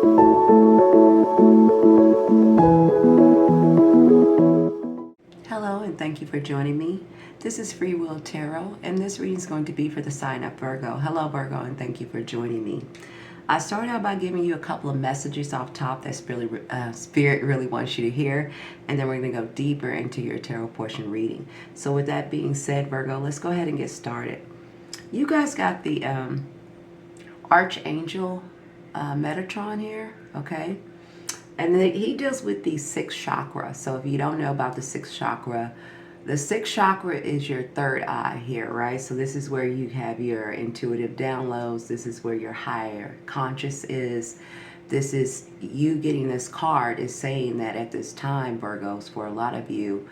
Hello, and thank you for joining me. This is Free Will Tarot, and this reading is going to be for the sign of Virgo. Hello, Virgo, and thank you for joining me. I started out by giving you a couple of messages off top that Spirit really wants you to hear, and then we're going to go deeper into your tarot portion reading. So with that being said, Virgo, let's go ahead and get started. You guys got the Archangel Metatron here, okay? And then he deals with the sixth chakra. So if you don't know about the sixth chakra is your third eye here, right? So this is where you have your intuitive downloads. This is where your higher conscious is. This is you getting this card is saying that at this time, Virgos, for a lot of you,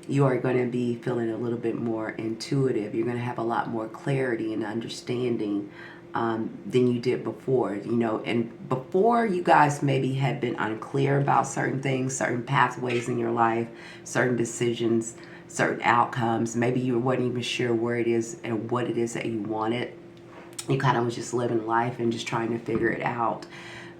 you are going to be feeling a little bit more intuitive. You're going to have a lot more clarity and understanding than you did before, you know. And before, you guys maybe had been unclear about certain things, certain pathways in your life, certain decisions, certain outcomes. Maybe you weren't even sure where it is and what it is that you wanted. You kind of was just living life and just trying to figure it out.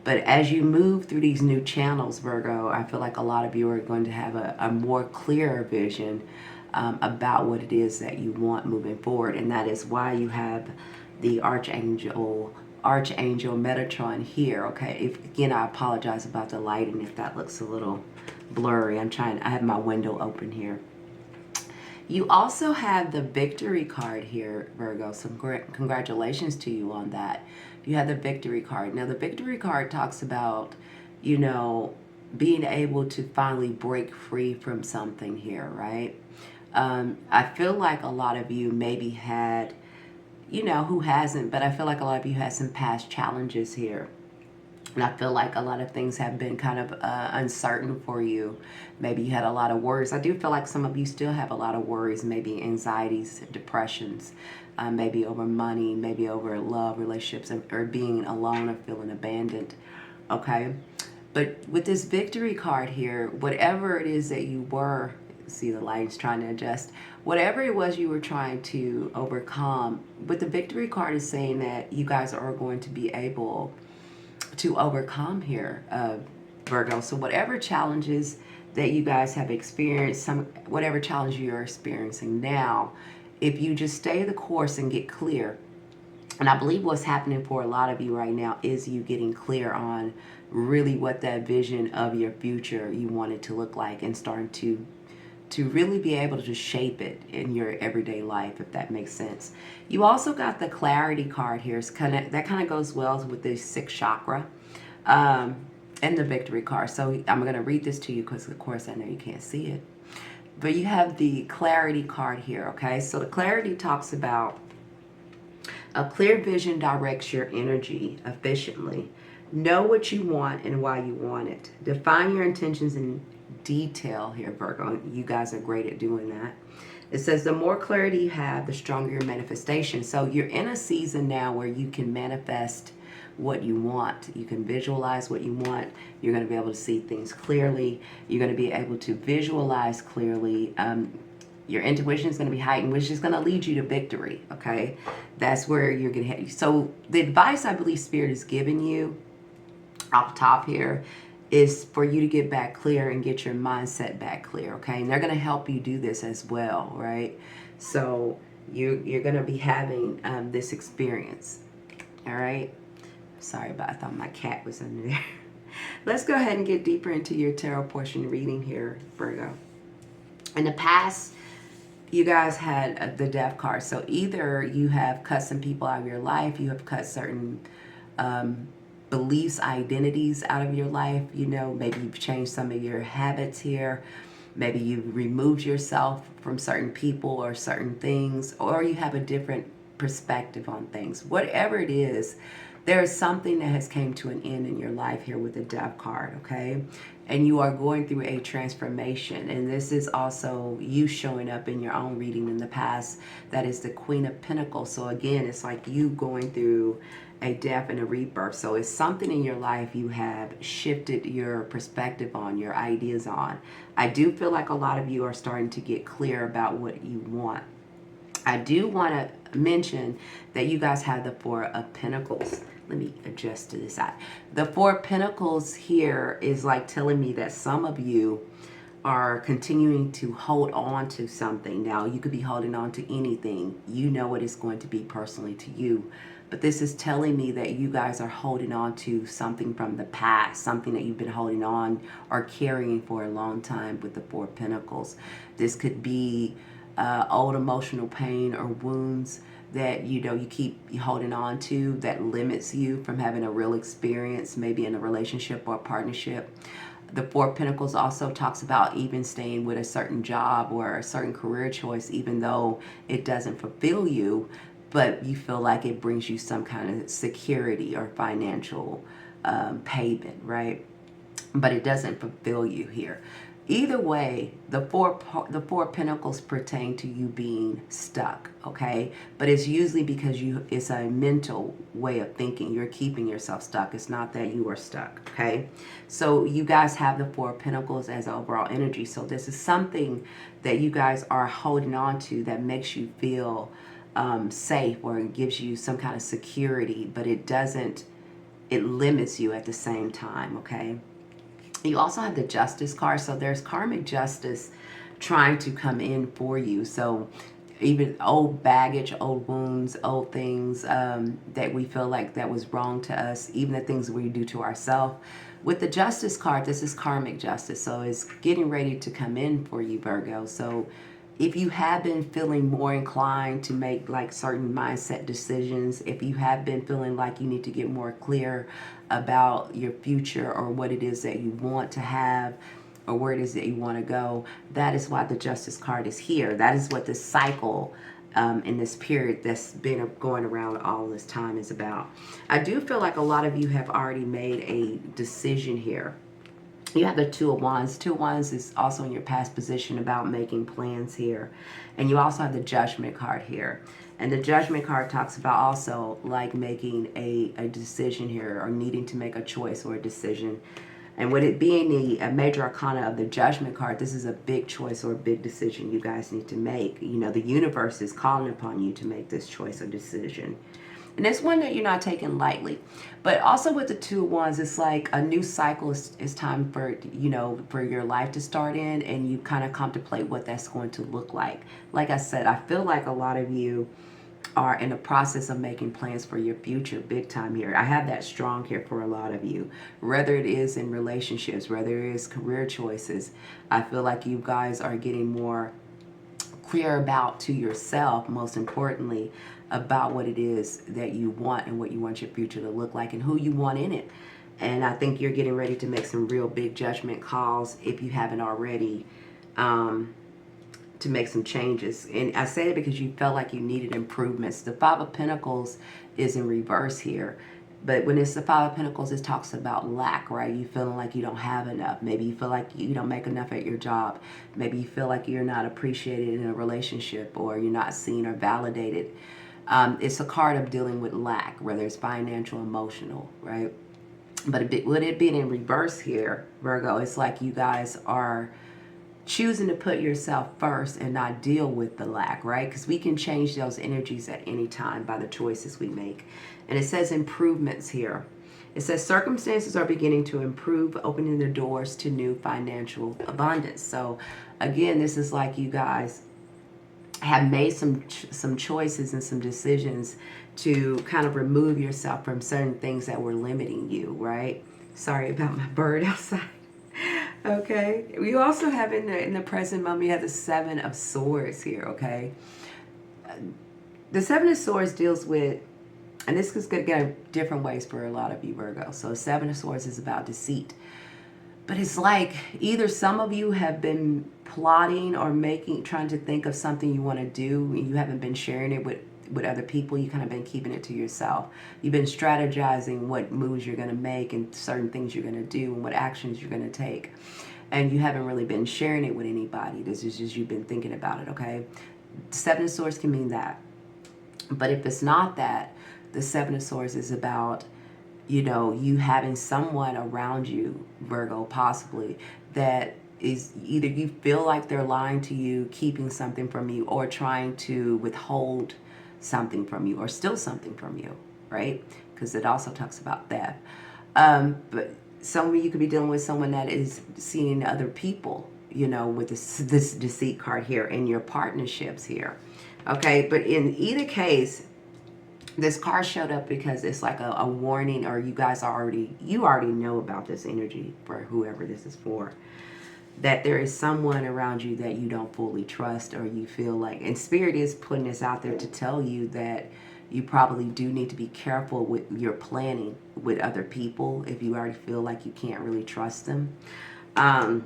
But as you move through these new channels, Virgo, I feel like a lot of you are going to have a more clearer vision about what it is that you want moving forward. And that is why you have the Archangel Metatron here, okay? Again, I apologize about the lighting if that looks a little blurry. I have my window open here. You also have the Victory card here, Virgo. So congratulations to you on that. You have the Victory card. Now, the Victory card talks about, you know, being able to finally break free from something here, right? I feel like a lot of you maybe had, you know, who hasn't, but I feel like a lot of you had some past challenges here. And I feel like a lot of things have been kind of uncertain for you. Maybe you had a lot of worries. I do feel like some of you still have a lot of worries, maybe anxieties, depressions, maybe over money, maybe over love, relationships, or being alone or feeling abandoned, okay? But with this Victory card here, whatever it is that you were, see the lights trying to adjust, whatever it was you were trying to overcome, but the Victory card is saying that you guys are going to be able to overcome here, Virgo. So whatever challenges that you guys have experienced, whatever challenge you are experiencing now, if you just stay the course and get clear, and I believe what's happening for a lot of you right now is you getting clear on really what that vision of your future you want it to look like, and starting to really be able to shape it in your everyday life, if that makes sense. You also got the Clarity card here. That kind of goes well with the sixth chakra and the Victory card. So I'm going to read this to you because, of course, I know you can't see it. But you have the Clarity card here, okay? So the Clarity talks about a clear vision directs your energy efficiently. Know what you want and why you want it. Define your intentions in detail here, Virgo. You guys are great at doing that. It says the more clarity you have, the stronger your manifestation. So you're in a season now where you can manifest what you want. You can visualize what you want. You're going to be able to see things clearly. You're going to be able to visualize clearly. Your intuition is going to be heightened, which is going to lead you to victory, okay? That's where you're going to head. So the advice I believe Spirit is giving you off top here is for you to get back clear and get your mindset back clear, okay? And they're going to help you do this as well, right? So you're going to be having this experience, all right? Sorry, but I thought my cat was under there. Let's go ahead and get deeper into your tarot portion reading here, Virgo. In the past, you guys had the Death card. So either you have cut some people out of your life, you have cut certain beliefs, identities out of your life. You know, maybe you've changed some of your habits here. Maybe you've removed yourself from certain people or certain things, or you have a different perspective on things. Whatever it is, there is something that has came to an end in your life here with the Death card, okay? And you are going through a transformation. And this is also you showing up in your own reading in the past. That is the Queen of Pentacles. So again, it's like you going through a death and a rebirth. So it's something in your life you have shifted your perspective on, your ideas on. I do feel like a lot of you are starting to get clear about what you want. I do want to mention that you guys have the Four of Pentacles. Let me adjust to this side. The Four of Pentacles here is like telling me that some of you are continuing to hold on to something. Now, you could be holding on to anything. You know what it's going to be personally to you. But this is telling me that you guys are holding on to something from the past, something that you've been holding on or carrying for a long time with the Four of Pentacles. This could be old emotional pain or wounds that you keep holding on to that limits you from having a real experience, maybe in a relationship or a partnership. The Four of Pentacles also talks about even staying with a certain job or a certain career choice, even though it doesn't fulfill you, but you feel like it brings you some kind of security or financial payment, right? But it doesn't fulfill you here. Either way, the four pentacles pertain to you being stuck, okay? But it's usually because it's a mental way of thinking. You're keeping yourself stuck. It's not that you are stuck, okay? So you guys have the Four Pentacles as overall energy. So this is something that you guys are holding on to that makes you feel safe, or it gives you some kind of security, but it limits you at the same time, okay? You also have the Justice card. So there's karmic justice trying to come in for you. So even old baggage, old wounds, old things that we feel like that was wrong to us, even the things we do to ourselves. With the Justice card, this is karmic justice. So it's getting ready to come in for you, Virgo. So if you have been feeling more inclined to make like certain mindset decisions, if you have been feeling like you need to get more clear about your future or what it is that you want to have or where it is that you want to go, that is why the Justice card is here. That is what this cycle in this period that's been going around all this time is about. I do feel like a lot of you have already made a decision here. You have the Two of Wands. Two of Wands is also in your past position about making plans here. And you also have the Judgment card here. And the Judgment card talks about also like making a decision here or needing to make a choice or a decision. And with it being the major arcana of the Judgment card, this is a big choice or a big decision you guys need to make. You know, the universe is calling upon you to make this choice or decision. And it's one that you're not taking lightly. But also with the Two of Wands, it's like a new cycle is time for, for your life to start in, and you kind of contemplate what that's going to look like. Like I said, I feel like a lot of you are in the process of making plans for your future big time here. I have that strong here for a lot of you. Whether it is in relationships, whether it is career choices, I feel like you guys are getting more clear about to yourself, most importantly, about what it is that you want and what you want your future to look like and who you want in it. And I think you're getting ready to make some real big judgment calls if you haven't already, to make some changes. And I say it because you felt like you needed improvements. The Five of Pentacles is in reverse here. But when it's the Five of Pentacles, it talks about lack, right? You feeling like you don't have enough. Maybe you feel like you don't make enough at your job. Maybe you feel like you're not appreciated in a relationship, or you're not seen or validated. It's a card of dealing with lack, whether it's financial, emotional, right? But with it being in reverse here, Virgo, it's like you guys are choosing to put yourself first and not deal with the lack, right? Because we can change those energies at any time by the choices we make. And it says improvements here. It says circumstances are beginning to improve, opening the doors to new financial abundance. So again, this is like you guys have made some choices and some decisions to kind of remove yourself from certain things that were limiting you, right? Sorry about my bird outside. Okay. We also have in the present moment, you have the Seven of Swords here, okay? The Seven of Swords deals with, and this is going to go different ways for a lot of you, Virgo. So Seven of Swords is about deceit. But it's like either some of you have been plotting or trying to think of something you want to do, and you haven't been sharing it with other people. You kind of been keeping it to yourself. You've been strategizing what moves you're going to make and certain things you're going to do and what actions you're going to take. And you haven't really been sharing it with anybody. This is just you've been thinking about it, okay? Seven of Swords can mean that. But if it's not that, the Seven of Swords is about, you having someone around you, Virgo, possibly, that is either you feel like they're lying to you, keeping something from you, or trying to withhold something from you or steal something from you, right? Because it also talks about theft. But some of you could be dealing with someone that is seeing other people, you know, with this deceit card here in your partnerships here. Okay, but in either case, this card showed up because it's like a warning, or you guys you already know about this energy for whoever this is for, that there is someone around you that you don't fully trust, or you feel like, and Spirit is putting this out there to tell you that you probably do need to be careful with your planning with other people if you already feel like you can't really trust them. Or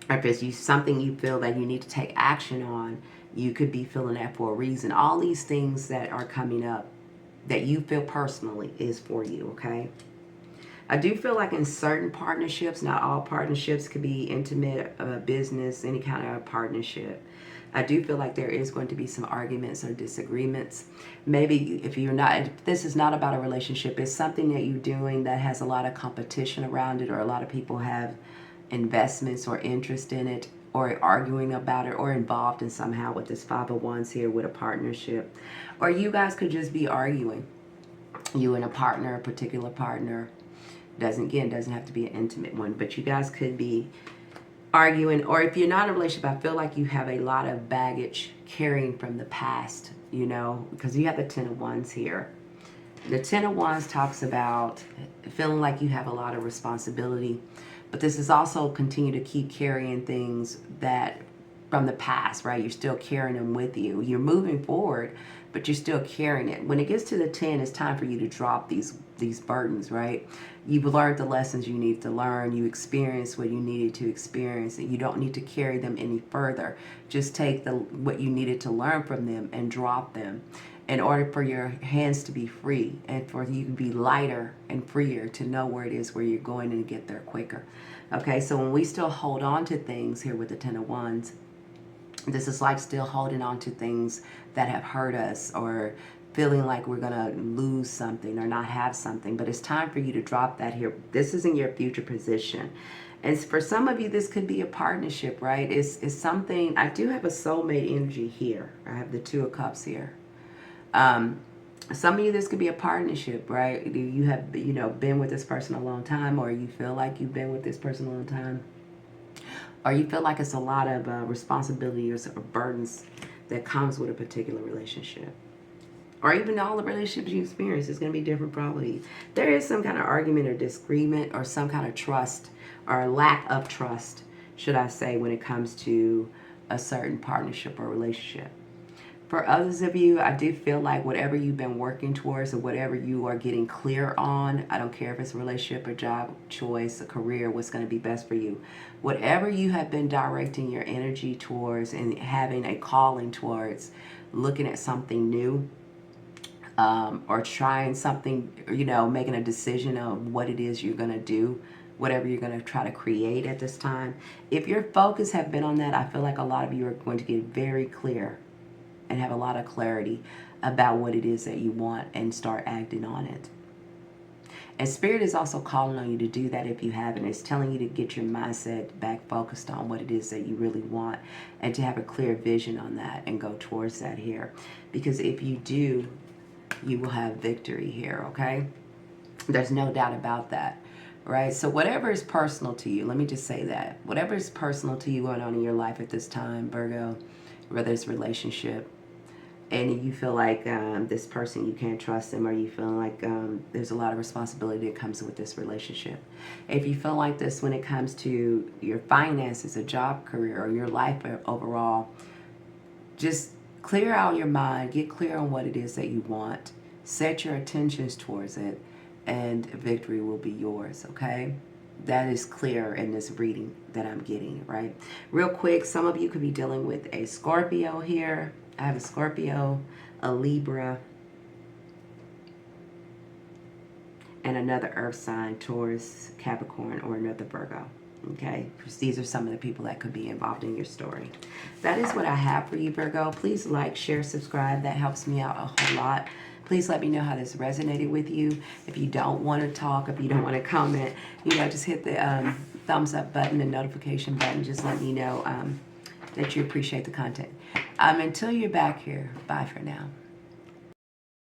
if it's something you feel that you need to take action on, you could be feeling that for a reason. All these things that are coming up that you feel personally is for you, okay? I do feel like in certain partnerships, not all partnerships could be intimate, business, any kind of partnership. I do feel like there is going to be some arguments or disagreements. Maybe if this is not about a relationship, it's something that you're doing that has a lot of competition around it, or a lot of people have investments or interest in it, or arguing about it, or involved in somehow with this Five of Wands here with a partnership. Or you guys could just be arguing. You and a partner, a particular partner. Doesn't have to be an intimate one, but you guys could be arguing. Or if you're not in a relationship, I feel like you have a lot of baggage carrying from the past, you know, because you have the Ten of Wands here. The Ten of Wands talks about feeling like you have a lot of responsibility, but this is also continue to keep carrying things that from the past, right? You're still carrying them with you. You're moving forward, but you're still carrying it. When it gets to the 10, it's time for you to drop these burdens, right? You've learned the lessons you need to learn. You experienced what you needed to experience, and you don't need to carry them any further. Just take what you needed to learn from them and drop them in order for your hands to be free and for you to be lighter and freer to know where it is where you're going and get there quicker. Okay, so when we still hold on to things here with the Ten of Wands, this is like still holding on to things that have hurt us, or feeling like we're going to lose something or not have something. But it's time for you to drop that here. This is in your future position. And for some of you, this could be a partnership, right? It's something. I do have a soulmate energy here. I have the Two of Cups here. Some of you, this could be a partnership, right? You have, you know, been with this person a long time, or you feel like you've been with this person a long time. Or you feel like it's a lot of responsibility or burdens that comes with a particular relationship. Or even all the relationships you experience, it's going to be different probably. There is some kind of argument or disagreement, or some kind of trust or lack of trust, should I say, when it comes to a certain partnership or relationship. For others of you, I do feel like whatever you've been working towards, or whatever you are getting clear on, I don't care if it's a relationship, a job choice, a career, what's going to be best for you. Whatever you have been directing your energy towards and having a calling towards, looking at something new, or trying something, you know, making a decision of what it is you're going to do, whatever you're going to try to create at this time. If your focus have been on that, I feel like a lot of you are going to get very clear and have a lot of clarity about what it is that you want and start acting on it. And Spirit is also calling on you to do that if you haven't. It's telling you to get your mindset back focused on what it is that you really want, and to have a clear vision on that and go towards that here. Because if you do, you will have victory here, okay? There's no doubt about that, right? So whatever is personal to you, let me just say that. Whatever is personal to you going on in your life at this time, Virgo, whether it's relationship, and you feel like this person, you can't trust them, or you feel like there's a lot of responsibility that comes with this relationship. If you feel like this when it comes to your finances, a job, career, or your life overall, just clear out your mind, get clear on what it is that you want, set your attentions towards it, and victory will be yours, okay? That is clear in this reading that I'm getting, right? Real quick, some of you could be dealing with a Scorpio here. I have a Scorpio, a Libra, and another earth sign, Taurus, Capricorn, or another Virgo. Okay, because these are some of the people that could be involved in your story. That is what I have for you, Virgo. Please like, share, subscribe. That helps me out a whole lot. Please please let me know how this resonated with you. If you don't want to talk, if you don't want to comment, you know, just hit the thumbs up button and notification button. Just let me know that you appreciate the content. Until you're back here, bye for now.